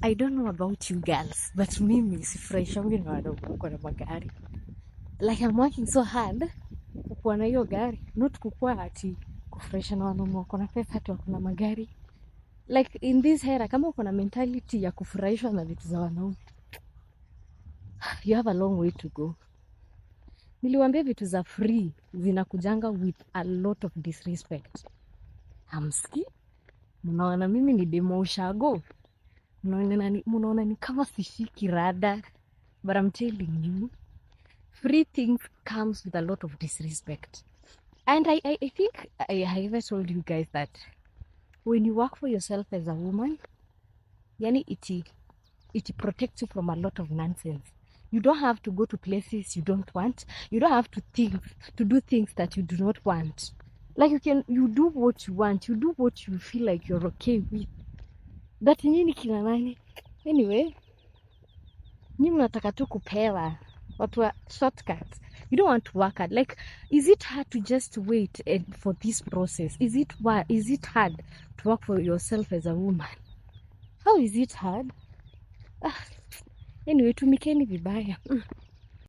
I don't know about you girls, but mimi sifurahishangi na wanaume wako na magari. Like I'm working so hard kukuwa na hiyo gari, not kukuwa ati kufurahisha na wanaume wako na pesa ati wako na magari. Like in this era, kama uko na mentality ya kufurahishwa na vitu za wanaume, you have a long way to go. Niliwaambia vitu za free zinakujanga with a lot of disrespect. Hamski? Mnaona mimi ni demo ushago? Mnaona ni kama sishiki rada? But I'm telling you, free things comes with a lot of disrespect. And I think I ever told you guys that when you work for yourself as a woman, yani it protects you from a lot of nonsense. You don't have to go to places you don't want. You don't have to do things that you do not want. Like you do what you want. You do what you feel like you're okay with. That nini kila nani? Anyway, nyinyi mnataka tu kupewa watu wa shortcuts. You don't want to work hard. Like, is it hard to just wait for this process? Is it hard to work for yourself as a woman? How is it hard? Anyway, tumikeni vibaya.